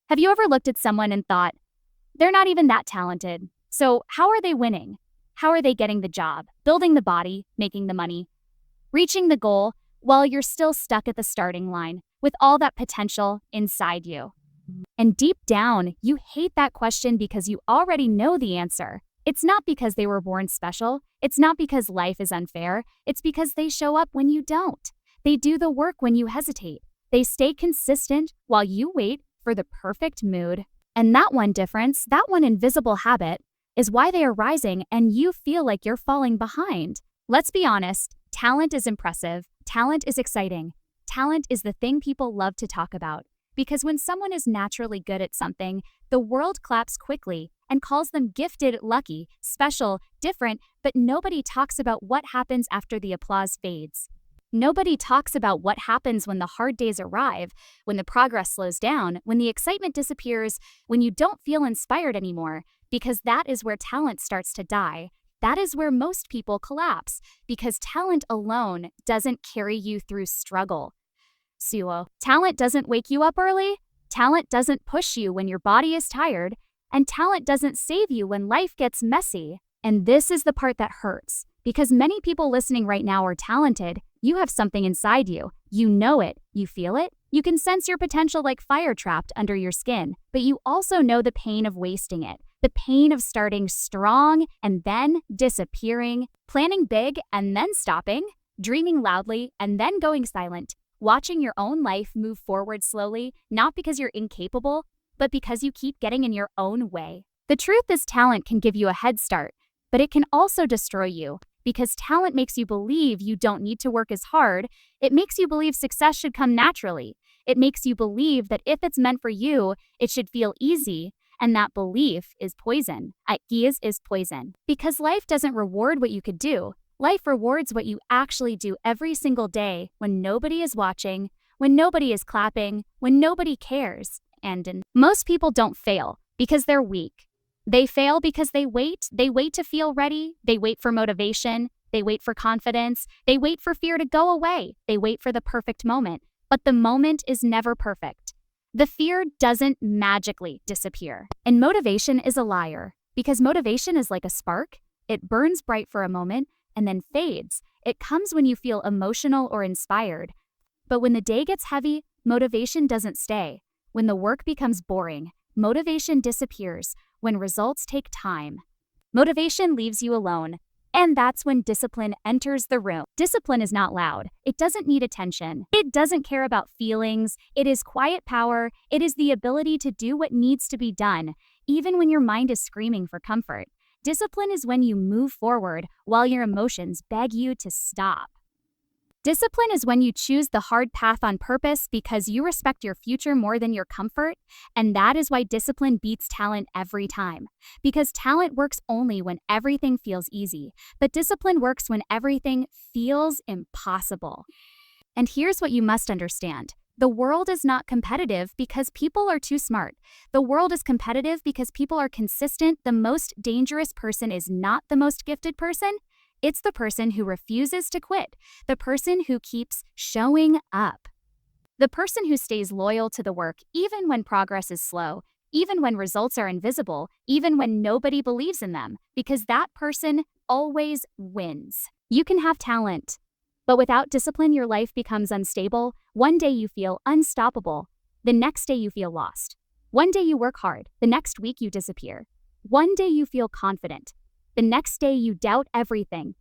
Have you ever looked at someone and thought, they're not even that talented? So, how are they winning? How are they getting the job, building the body, making the money, reaching the goal while you're still stuck at the starting line with all that potential inside you? And deep down, you hate that question because you already know the answer. It's not because they were born special. It's not because life is unfair. It's because they show up when you don't. They do the work when you hesitate. They stay consistent while you wait for the perfect mood. And that one difference, that one invisible habit, is why they are rising and you feel like you're falling behind. Let's be honest, talent is impressive. Talent is exciting. Talent is the thing people love to talk about. Because when someone is naturally good at something, the world claps quickly and calls them gifted, lucky, special, different, but nobody talks about what happens after the applause fades. Nobody talks about what happens when the hard days arrive, when the progress slows down, when the excitement disappears, when you don't feel inspired anymore, because that is where talent starts to die. That is where most people collapse, because talent alone doesn't carry you through struggle. Suo. Talent doesn't wake you up early, talent doesn't push you when your body is tired, and talent doesn't save you when life gets messy. And this is the part that hurts, because many people listening right now are talented. You have something inside you. You know it. You feel it. You can sense your potential like fire trapped under your skin, but you also know the pain of wasting it, the pain of starting strong and then disappearing, planning big and then stopping, dreaming loudly and then going silent. Watching your own life move forward slowly, not because you're incapable, but because you keep getting in your own way. The truth is talent can give you a head start, but it can also destroy you, because talent makes you believe you don't need to work as hard. It makes you believe success should come naturally. It makes you believe that if it's meant for you, it should feel easy, and that belief is poison. Is poison. Because life doesn't reward what you could do. Life rewards what you actually do every single day when nobody is watching, when nobody is clapping, when nobody cares. And most people don't fail because they're weak. They fail because they wait to feel ready, they wait for motivation, they wait for confidence, they wait for fear to go away, they wait for the perfect moment. But the moment is never perfect. The fear doesn't magically disappear. And motivation is a liar, because motivation is like a spark. It burns bright for a moment, and then fades. It comes when you feel emotional or inspired. But when the day gets heavy, motivation doesn't stay. When the work becomes boring, motivation disappears. When results take time, motivation leaves you alone. And that's when discipline enters the room. Discipline is not loud. It doesn't need attention. It doesn't care about feelings. It is quiet power. It is the ability to do what needs to be done, even when your mind is screaming for comfort. Discipline is when you move forward while your emotions beg you to stop. Discipline is when you choose the hard path on purpose because you respect your future more than your comfort, and that is why discipline beats talent every time. Because talent works only when everything feels easy, but discipline works when everything feels impossible. And here's what you must understand. The world is not competitive because people are too smart. The world is competitive because people are consistent. The most dangerous person is not the most gifted person. It's the person who refuses to quit. The person who keeps showing up. The person who stays loyal to the work even when progress is slow, even when results are invisible, even when nobody believes in them, because that person always wins. You can have talent, but without discipline, your life becomes unstable. One day you feel unstoppable. The next day you feel lost. One day you work hard. The next week you disappear. One day you feel confident. The next day you doubt everything.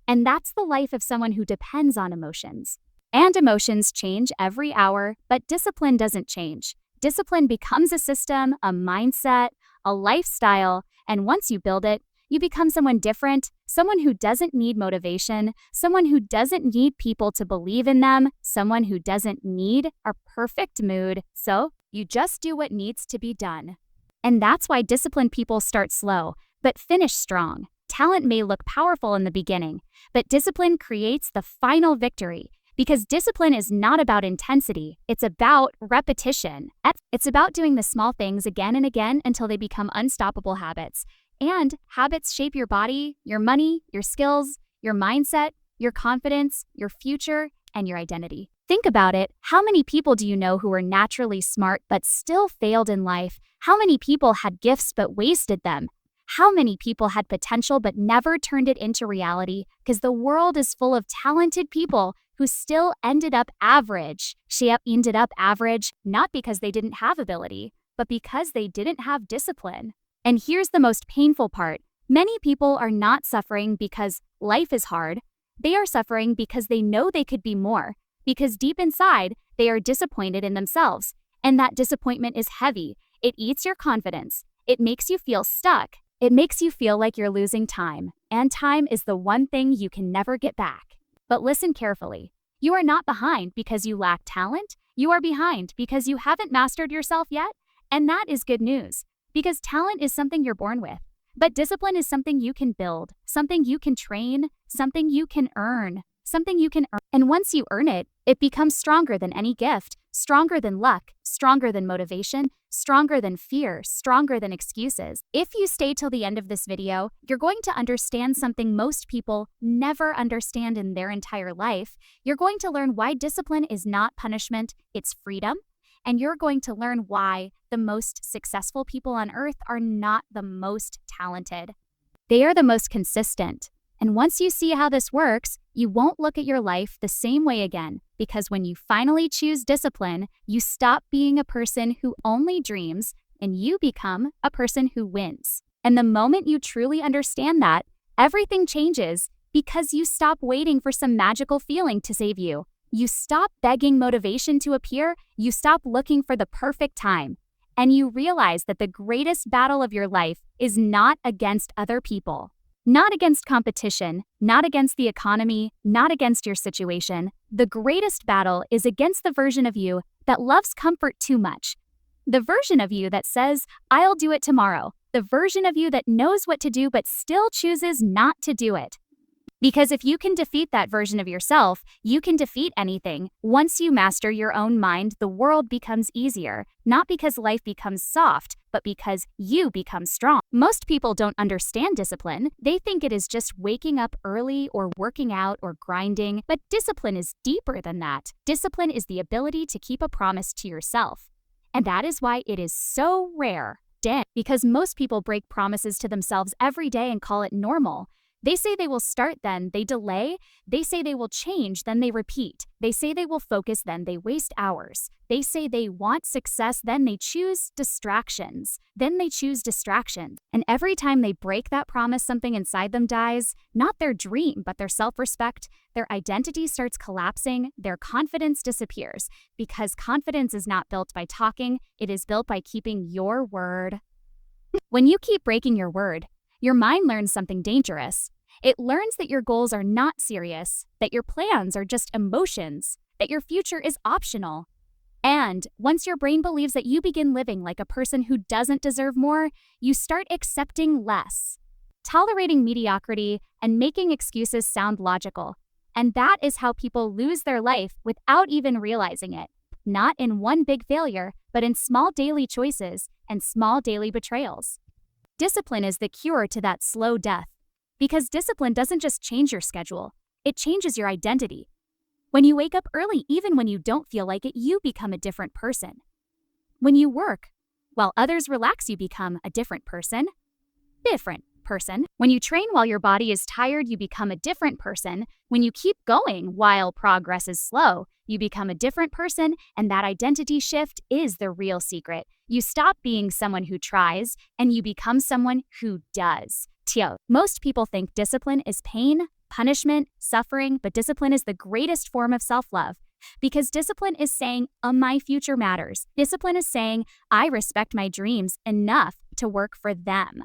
And that's the life of someone who depends on emotions. And emotions change every hour, but discipline doesn't change. Discipline becomes a system, a mindset, a lifestyle, and once you build it, you become someone different, someone who doesn't need motivation, someone who doesn't need people to believe in them, someone who doesn't need a perfect mood. So you just do what needs to be done. And that's why disciplined people start slow, but finish strong. Talent may look powerful in the beginning, but discipline creates the final victory. Because discipline is not about intensity, it's about repetition. It's about doing the small things again and again until they become unstoppable habits. And habits shape your body, your money, your skills, your mindset, your confidence, your future, and your identity. Think about it. How many people do you know who were naturally smart but still failed in life? How many people had gifts but wasted them? How many people had potential but never turned it into reality? Because the world is full of talented people who still ended up average. She ended up average not because they didn't have ability, but because they didn't have discipline. And here's the most painful part. Many people are not suffering because life is hard. They are suffering because they know they could be more. Because deep inside, they are disappointed in themselves. And that disappointment is heavy. It eats your confidence. It makes you feel stuck. It makes you feel like you're losing time. And time is the one thing you can never get back. But listen carefully. You are not behind because you lack talent. You are behind because you haven't mastered yourself yet. And that is good news. Because talent is something you're born with. But discipline is something you can build, something you can train, something you can earn. And once you earn it, it becomes stronger than any gift, stronger than luck, stronger than motivation, stronger than fear, stronger than excuses. If you stay till the end of this video, you're going to understand something most people never understand in their entire life. You're going to learn why discipline is not punishment, it's freedom. And you're going to learn why the most successful people on earth are not the most talented. They are the most consistent. And once you see how this works, you won't look at your life the same way again, because when you finally choose discipline, you stop being a person who only dreams and you become a person who wins. And the moment you truly understand that, everything changes because you stop waiting for some magical feeling to save you. You stop begging motivation to appear, you stop looking for the perfect time, and you realize that the greatest battle of your life is not against other people. Not against competition, not against the economy, not against your situation. The greatest battle is against the version of you that loves comfort too much. The version of you that says, I'll do it tomorrow. The version of you that knows what to do but still chooses not to do it. Because if you can defeat that version of yourself, you can defeat anything. Once you master your own mind, the world becomes easier. Not because life becomes soft, but because you become strong. Most people don't understand discipline. They think it is just waking up early or working out or grinding, but discipline is deeper than that. Discipline is the ability to keep a promise to yourself. And that is why it is so rare. Because most people break promises to themselves every day and call it normal. They say they will start, then they delay. They say they will change, then they repeat. They say they will focus, then they waste hours. They say they want success, then they choose distractions. And every time they break that promise, something inside them dies. Not their dream, but their self-respect. Their identity starts collapsing. Their confidence disappears. Because confidence is not built by talking. It is built by keeping your word. When you keep breaking your word, your mind learns something dangerous. It learns that your goals are not serious, that your plans are just emotions, that your future is optional. And once your brain believes that you begin living like a person who doesn't deserve more, you start accepting less. Tolerating mediocrity and making excuses sound logical. And that is how people lose their life without even realizing it. Not in one big failure, but in small daily choices and small daily betrayals. Discipline is the cure to that slow death. Because discipline doesn't just change your schedule, it changes your identity. When you wake up early, even when you don't feel like it, you become a different person. When you work, while others relax, you become a different person. When you train while your body is tired, you become a different person. When you keep going while progress is slow, you become a different person, and that identity shift is the real secret. You stop being someone who tries, and you become someone who does. Most people think discipline is pain, punishment, suffering, but discipline is the greatest form of self-love. Because discipline is saying, my future matters. Discipline is saying, I respect my dreams enough to work for them.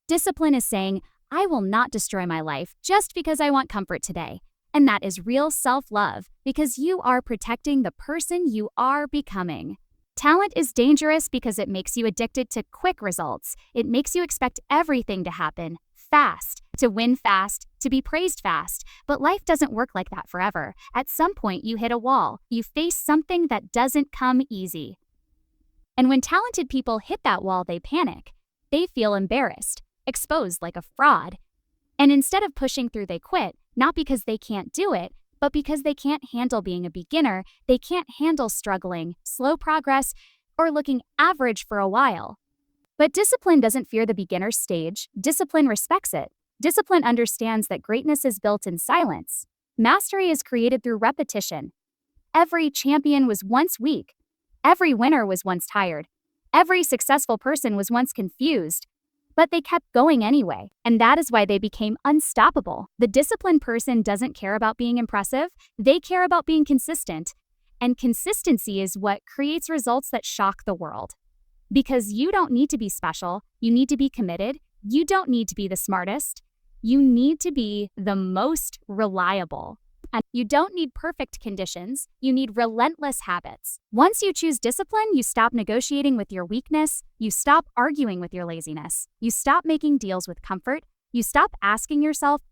Discipline is saying, I will not destroy my life just because I want comfort today. And that is real self-love, because you are protecting the person you are becoming. Talent is dangerous because it makes you addicted to quick results. It makes you expect everything to happen fast, to win fast, to be praised fast. But life doesn't work like that forever. At some point, you hit a wall. You face something that doesn't come easy. And when talented people hit that wall, they panic. They feel embarrassed, exposed like a fraud. And instead of pushing through, they quit, not because they can't do it, but because they can't handle being a beginner, they can't handle struggling, slow progress, or looking average for a while. But discipline doesn't fear the beginner stage. Discipline respects it. Discipline understands that greatness is built in silence. Mastery is created through repetition. Every champion was once weak. Every winner was once tired. Every successful person was once confused. But they kept going anyway, and that is why they became unstoppable. The disciplined person doesn't care about being impressive. They care about being consistent. And consistency is what creates results that shock the world. Because you don't need to be special. You need to be committed. You don't need to be the smartest. You need to be the most reliable. And you don't need perfect conditions. You need relentless habits. Once you choose discipline, you stop negotiating with your weakness. You stop arguing with your laziness. You stop making deals with comfort. You stop asking yourself,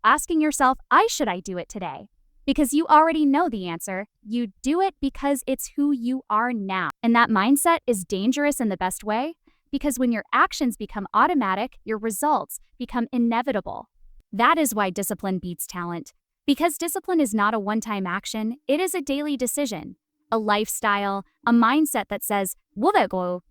should I do it today? Because you already know the answer. You do it because it's who you are now. And that mindset is dangerous in the best way, because when your actions become automatic, your results become inevitable. That is why discipline beats talent. Because discipline is not a one-time action, it is a daily decision, a lifestyle, a mindset that says,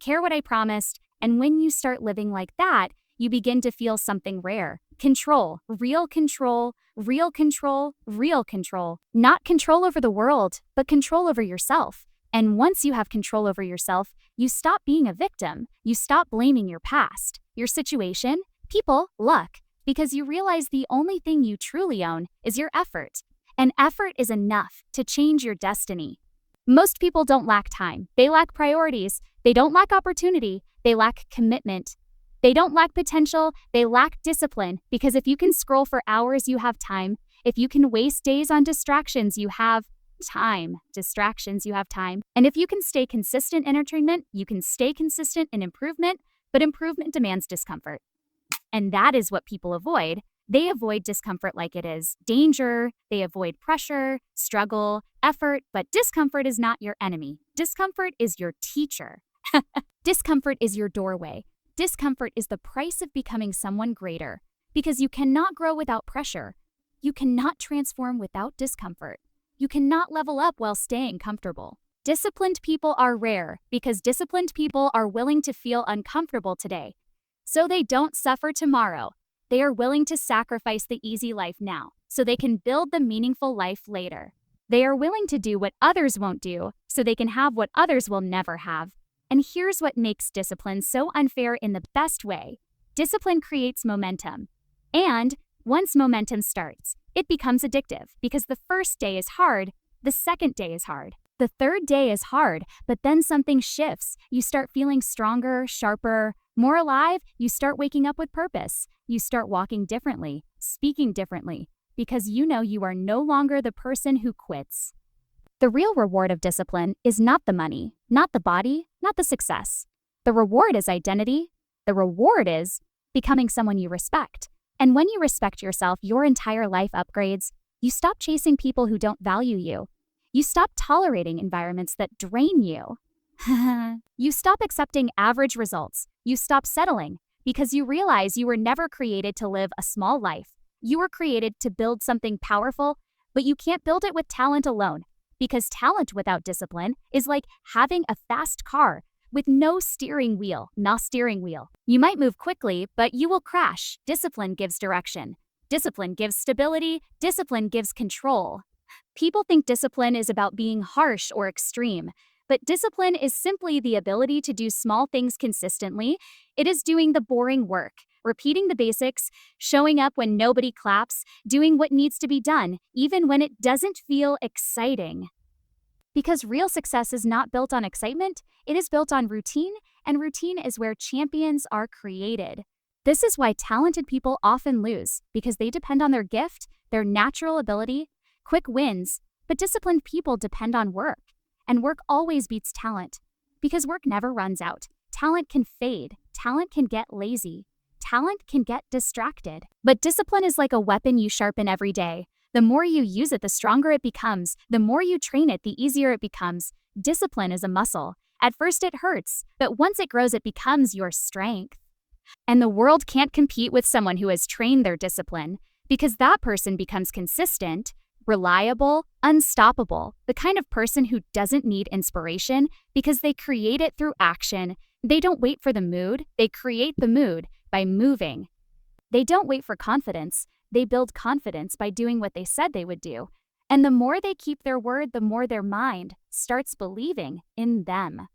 care what I promised. And when you start living like that, you begin to feel something rare. Control, real control, real control, real control. Not control over the world, but control over yourself. And once you have control over yourself, you stop being a victim. You stop blaming your past, your situation, people, luck. Because you realize the only thing you truly own is your effort. And effort is enough to change your destiny. Most people don't lack time. They lack priorities. They don't lack opportunity. They lack commitment. They don't lack potential. They lack discipline. Because if you can scroll for hours, you have time. If you can waste days on distractions, you have time. Distractions, you have time. And if you can stay consistent in entertainment, you can stay consistent in improvement. But improvement demands discomfort. And that is what people avoid. They avoid discomfort like it is danger. They avoid pressure, struggle, effort, but discomfort is not your enemy. Discomfort is your teacher. Discomfort is your doorway. Discomfort is the price of becoming someone greater. Because you cannot grow without pressure. You cannot transform without discomfort. You cannot level up while staying comfortable. Disciplined people are rare because disciplined people are willing to feel uncomfortable today. So they don't suffer tomorrow. They are willing to sacrifice the easy life now so they can build the meaningful life later. They are willing to do what others won't do so they can have what others will never have. And here's what makes discipline so unfair in the best way. Discipline creates momentum. And once momentum starts, it becomes addictive because the first day is hard, the second day is hard. The third day is hard, but then something shifts. You start feeling stronger, sharper, more alive. You start waking up with purpose. You start walking differently, speaking differently, because you know you are no longer the person who quits. The real reward of discipline is not the money, not the body, not the success. The reward is identity. The reward is becoming someone you respect. And when you respect yourself, your entire life upgrades. You stop chasing people who don't value you. You stop tolerating environments that drain you. You stop accepting average results. You stop settling because you realize you were never created to live a small life. You were created to build something powerful, but you can't build it with talent alone because talent without discipline is like having a fast car with no steering wheel, You might move quickly, but you will crash. Discipline gives direction. Discipline gives stability. Discipline gives control. People think discipline is about being harsh or extreme, but discipline is simply the ability to do small things consistently. It is doing the boring work, repeating the basics, showing up when nobody claps, doing what needs to be done, even when it doesn't feel exciting. Because real success is not built on excitement, it is built on routine, and routine is where champions are created. This is why talented people often lose, because they depend on their gift, their natural ability, quick wins, but disciplined people depend on work. And work always beats talent, because work never runs out. Talent can fade. Talent can get lazy. Talent can get distracted. But discipline is like a weapon you sharpen every day. The more you use it, the stronger it becomes. The more you train it, the easier it becomes. Discipline is a muscle. At first it hurts, but once it grows, it becomes your strength. And the world can't compete with someone who has trained their discipline, because that person becomes consistent. reliable, unstoppable, the kind of person who doesn't need inspiration because they create it through action. They don't wait for the mood, they create the mood by moving. They don't wait for confidence, they build confidence by doing what they said they would do. And the more they keep their word, the more their mind starts believing in them.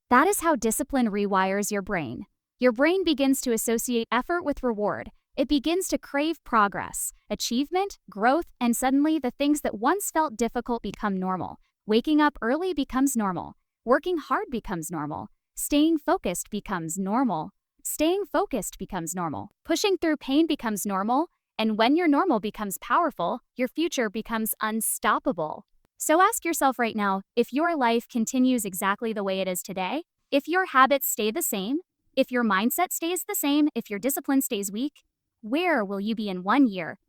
That is how discipline rewires your brain. Your brain begins to associate effort with reward. It begins to crave progress, achievement, growth, and suddenly the things that once felt difficult become normal. Waking up early becomes normal. Working hard becomes normal. Staying focused becomes normal. Staying focused becomes normal. Pushing through pain becomes normal. And when your normal becomes powerful, your future becomes unstoppable. So ask yourself right now, if your life continues exactly the way it is today, if your habits stay the same, if your mindset stays the same, if your discipline stays weak, where will you be in 1 year?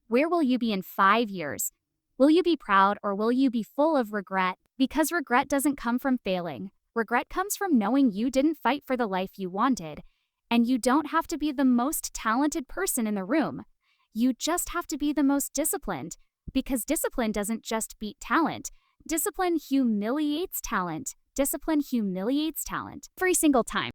Where will you be in 5 years? Will you be proud or will you be full of regret? Because regret doesn't come from failing. Regret comes from knowing you didn't fight for the life you wanted. And you don't have to be the most talented person in the room. You just have to be the most disciplined. Because discipline doesn't just beat talent. Discipline humiliates talent. Discipline humiliates talent every single time.